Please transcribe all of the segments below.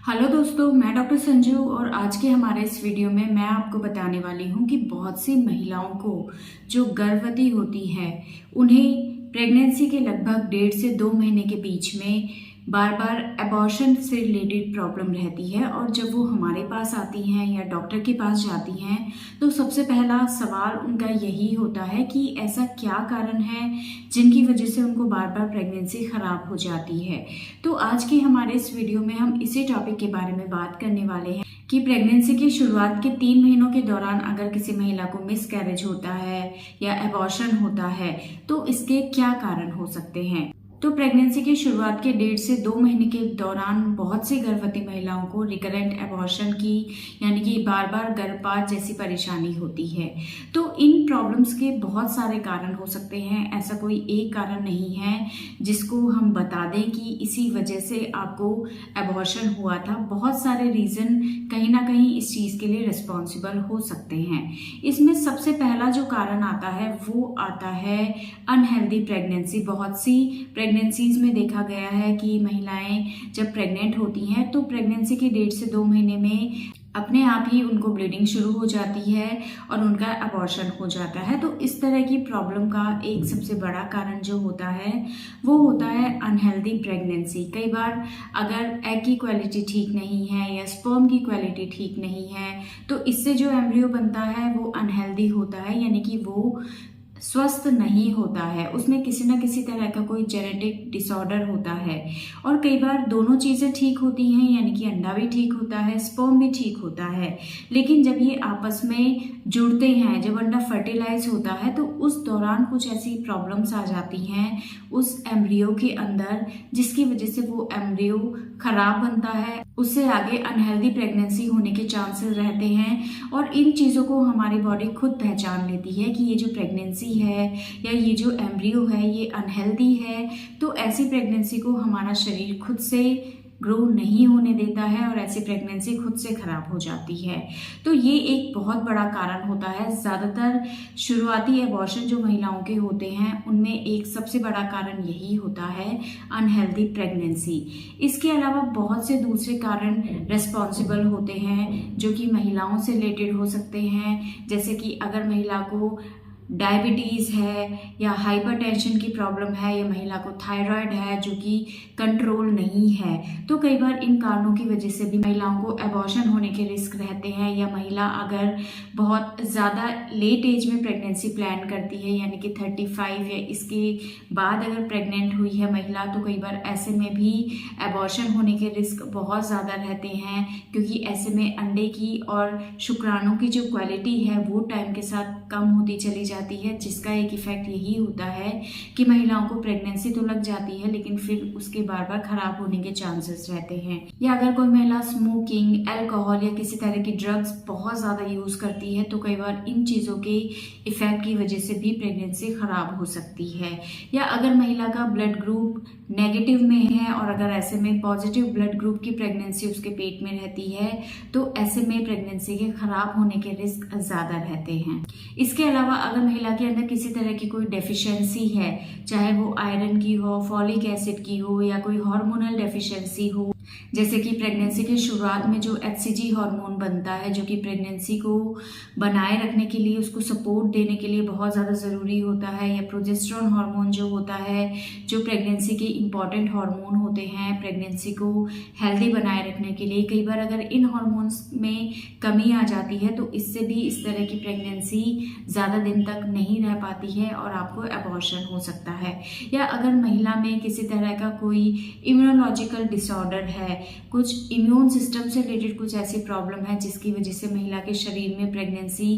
Hello दोस्तों, मैं doctor Sanju और आज के हमारे इस वीडियो में मैं आपको बताने वाली हूँ कि बहुत सी महिलाओं को जो गर्भवती होती है उन्हें प्रेगनेंसी के लगभग 1.5 से 2 महीने के बीच में बार बार एबॉर्शन से रिलेटेड प्रॉब्लम रहती है। और जब वो हमारे पास आती हैं या डॉक्टर के पास जाती हैं तो सबसे पहला सवाल उनका यही होता है कि ऐसा क्या कारण है जिनकी वजह से उनको बार बार प्रेगनेंसी खराब हो जाती है। तो आज के हमारे इस वीडियो में हम इसी टॉपिक के बारे में बात करने वाले हैं कि प्रेगनेंसी की शुरुआत के 3 महीनों के दौरान अगर किसी महिला को मिसकैरेज होता है या एबॉर्शन होता है तो इसके क्या कारण हो सकते हैं। तो प्रेगनेंसी की शुरुआत के 1.5 से 2 महीने के दौरान बहुत सी गर्भवती महिलाओं को रिकरेंट एबॉर्शन की यानी कि बार बार गर्भपात जैसी परेशानी होती है। तो इन प्रॉब्लम्स के बहुत सारे कारण हो सकते हैं, ऐसा कोई एक कारण नहीं है जिसको हम बता दें कि इसी वजह से आपको एबॉर्शन हुआ था। बहुत सारे रीज़न कहीं ना कहीं इस चीज़ के लिए रिस्पॉन्सिबल हो सकते हैं। इसमें सबसे पहला जो कारण आता है वो आता है अनहेल्दी प्रेगनेंसी। बहुत सी प्रेगनेंसीज में देखा गया है कि महिलाएं जब प्रेग्नेंट होती हैं तो प्रेगनेंसी के 1.5 से 2 महीने में अपने आप ही उनको ब्लीडिंग शुरू हो जाती है और उनका अबॉर्शन हो जाता है। तो इस तरह की प्रॉब्लम का एक सबसे बड़ा कारण जो होता है वो होता है अनहेल्दी प्रेगनेंसी। कई बार अगर एग की क्वालिटी ठीक नहीं है या स्पर्म की क्वालिटी ठीक नहीं है तो इससे जो एम्ब्रियो बनता है वो अनहेल्दी होता है, यानी कि वो स्वस्थ नहीं होता है, उसमें किसी न किसी तरह का कोई जेनेटिक डिसऑर्डर होता है। और कई बार दोनों चीज़ें ठीक होती हैं, यानी कि अंडा भी ठीक होता है, स्पर्म भी ठीक होता है, लेकिन जब ये आपस में जुड़ते हैं, जब अंडा फर्टिलाइज होता है तो उस दौरान कुछ ऐसी प्रॉब्लम्स आ जाती हैं उस एम्ब्रियो के अंदर जिसकी वजह से वो एम्ब्रियो खराब बनता है, उससे आगे अनहेल्दी प्रेगनेंसी होने के चांसेस रहते हैं। और इन चीज़ों को हमारी बॉडी खुद पहचान लेती है कि ये जो प्रेगनेंसी है या ये जो एम्ब्रियो है ये अनहेल्दी है। तो ऐसी प्रेगनेंसी को हमारा शरीर खुद से ग्रो नहीं होने देता है और ऐसी प्रेगनेंसी खुद से खराब हो जाती है। तो ये एक बहुत बड़ा कारण होता है। ज़्यादातर शुरुआती एबॉर्शन जो महिलाओं के होते हैं उनमें एक सबसे बड़ा कारण यही होता है अनहेल्दी प्रेगनेंसी। इसके अलावा बहुत से दूसरे कारण रिस्पॉन्सिबल होते हैं जो कि महिलाओं से रिलेटेड हो सकते हैं, जैसे कि अगर महिला को डायबिटीज़ है या हाइपरटेंशन की प्रॉब्लम है या महिला को थायराइड है जो कि कंट्रोल नहीं है, तो कई बार इन कारणों की वजह से भी महिलाओं को एबॉर्शन होने के रिस्क रहते हैं। या महिला अगर बहुत ज़्यादा लेट एज में प्रेगनेंसी प्लान करती है, यानी कि 35 या इसके बाद अगर प्रेग्नेंट हुई है महिला, तो कई बार ऐसे में भी एबॉर्शन होने के रिस्क बहुत ज़्यादा रहते हैं, क्योंकि ऐसे में अंडे की और शुक्राणु की जो क्वालिटी है वो टाइम के साथ कम होती चली जाती है, जिसका एक इफेक्ट यही होता है कि महिलाओं को प्रेगनेंसी तो लग जाती है लेकिन फिर उसके बार बार खराब होने के चांसेस रहते हैं। या अगर कोई महिला स्मोकिंग, अल्कोहल या किसी तरह की ड्रग्स बहुत ज़्यादा यूज़ करती है तो कई बार इन चीज़ों के इफेक्ट की वजह से भी प्रेगनेंसी खराब हो सकती है। या अगर महिला का ब्लड ग्रुप नेगेटिव में है और अगर ऐसे में पॉजिटिव ब्लड ग्रुप की प्रेगनेंसी उसके पेट में रहती है तो ऐसे में प्रेगनेंसी के खराब होने के रिस्क ज़्यादा रहते हैं। इसके अलावा अगर महिला के अंदर किसी तरह की कोई डेफिशिएंसी है, चाहे वो आयरन की हो, फॉलिक एसिड की हो या कोई हार्मोनल डेफिशिएंसी हो, जैसे कि प्रेगनेंसी के शुरुआत में जो HCG हार्मोन बनता है जो कि प्रेगनेंसी को बनाए रखने के लिए, उसको सपोर्ट देने के लिए बहुत ज़्यादा ज़रूरी होता है, या प्रोजेस्टेरोन हार्मोन जो होता है जो प्रेगनेंसी के इम्पॉर्टेंट हार्मोन होते हैं प्रेगनेंसी को हेल्दी बनाए रखने के लिए, कई बार अगर इन हार्मोन्स में कमी आ जाती है तो इससे भी इस तरह की प्रेगनेंसी ज़्यादा दिन तक नहीं रह पाती है और आपको एबॉर्शन हो सकता है। या अगर महिला में किसी तरह का कोई इम्यूनोलॉजिकल डिसऑर्डर है, कुछ इम्यून सिस्टम से रिलेटेड कुछ ऐसी प्रॉब्लम है जिसकी वजह से महिला के शरीर में प्रेगनेंसी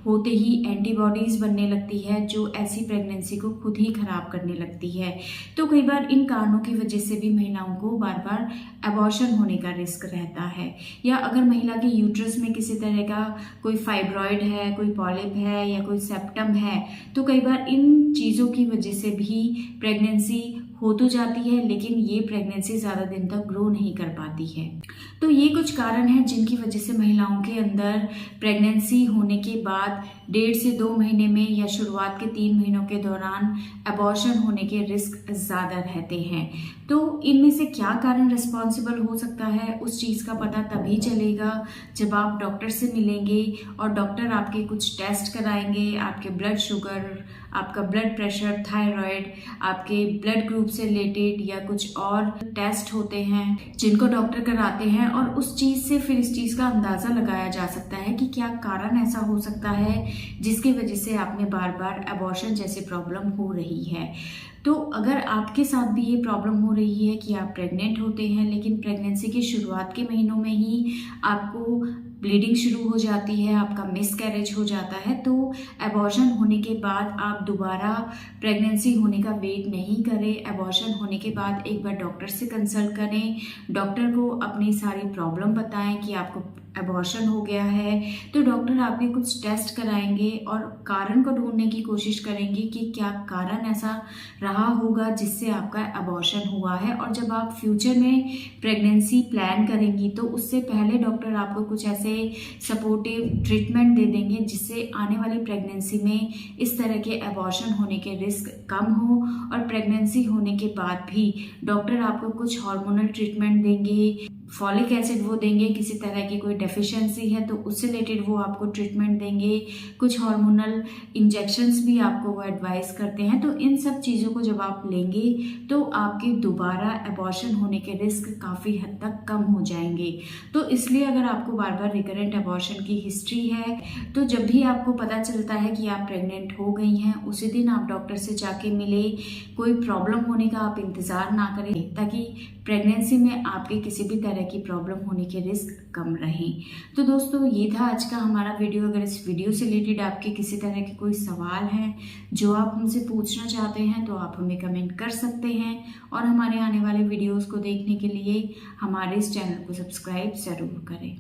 होते ही एंटीबॉडीज बनने लगती है जो ऐसी प्रेगनेंसी को खुद ही खराब करने लगती है। तो कई बार इन कारणों की वजह से भी महिलाओं को बार बार एबॉर्शन होने का रिस्क रहता है। या अगर महिला के यूट्रस में किसी तरह का कोई फाइब्रॉइड है, कोई पॉलिप है या कोई सेप्टम है, तो कई बार इन चीज़ों की वजह से भी प्रेगनेंसी हो तो जाती है लेकिन ये प्रेगनेंसी ज़्यादा दिन तक ग्रो नहीं कर पाती है। तो ये कुछ कारण हैं जिनकी वजह से महिलाओं के अंदर प्रेगनेंसी होने के बाद 1.5 से 2 महीने में या शुरुआत के 3 महीनों के दौरान अबॉर्शन होने के रिस्क ज़्यादा रहते हैं। तो इनमें से क्या कारण रिस्पॉन्सिबल हो सकता है, उस चीज़ का पता तभी चलेगा जब आप डॉक्टर से मिलेंगे और डॉक्टर आपके कुछ टेस्ट कराएंगे, आपके ब्लड शुगर, आपका ब्लड प्रेशर, थायराइड, आपके ब्लड ग्रुप से रिलेटेड या कुछ और टेस्ट होते हैं जिनको डॉक्टर कराते हैं, और उस चीज़ से फिर इस चीज़ का अंदाज़ा लगाया जा सकता है कि क्या कारण ऐसा हो सकता है जिसकी वजह से आप में बार बार अबॉर्शन जैसी प्रॉब्लम हो रही है। तो अगर आपके साथ भी ये प्रॉब्लम हो रही है कि आप प्रेग्नेंट होते हैं लेकिन प्रेगनेंसी के शुरुआत के महीनों में ही आपको ब्लीडिंग शुरू हो जाती है, आपका मिसकैरेज हो जाता है, तो अबॉर्शन होने के बाद आप दोबारा प्रेगनेंसी होने का वेट नहीं करें। अबॉर्शन होने के बाद एक बार डॉक्टर से कंसल्ट करें, डॉक्टर को अपनी सारी प्रॉब्लम बताएं कि आपको अबॉर्शन हो गया है, तो डॉक्टर आपके कुछ टेस्ट कराएंगे और कारण को ढूंढने की कोशिश करेंगे कि क्या कारण ऐसा रहा होगा जिससे आपका अबॉर्शन हुआ है। और जब आप फ्यूचर में प्रेगनेंसी प्लान करेंगी तो उससे पहले डॉक्टर आपको कुछ ऐसे सपोर्टिव ट्रीटमेंट दे देंगे जिससे आने वाली प्रेगनेंसी में इस तरह के अबॉर्शन होने के रिस्क कम हो। और प्रेगनेंसी होने के बाद भी डॉक्टर आपको कुछ हार्मोनल ट्रीटमेंट देंगे, फॉलिक एसिड वो देंगे, किसी तरह की कोई डेफिशिएंसी है तो उससे रिलेटेड वो आपको ट्रीटमेंट देंगे, कुछ हार्मोनल इंजेक्शंस भी आपको वो एडवाइस करते हैं। तो इन सब चीज़ों को जब आप लेंगे तो आपके दोबारा अबॉर्शन होने के रिस्क काफ़ी हद तक कम हो जाएंगे। तो इसलिए अगर आपको बार बार रिकरेंट अबॉर्शन की हिस्ट्री है तो जब भी आपको पता चलता है कि आप प्रेग्नेंट हो गई हैं उसी दिन आप डॉक्टर से जाके मिले, कोई प्रॉब्लम होने का आप इंतज़ार ना करें ताकि प्रेगनेंसी में आपके किसी भी तरह की प्रॉब्लम होने के रिस्क कम रहें। तो दोस्तों ये था आज का हमारा वीडियो। अगर इस वीडियो से रिलेटेड आपके किसी तरह के कोई सवाल हैं जो आप हमसे पूछना चाहते हैं तो आप हमें कमेंट कर सकते हैं, और हमारे आने वाले वीडियोस को देखने के लिए हमारे इस चैनल को सब्सक्राइब ज़रूर करें।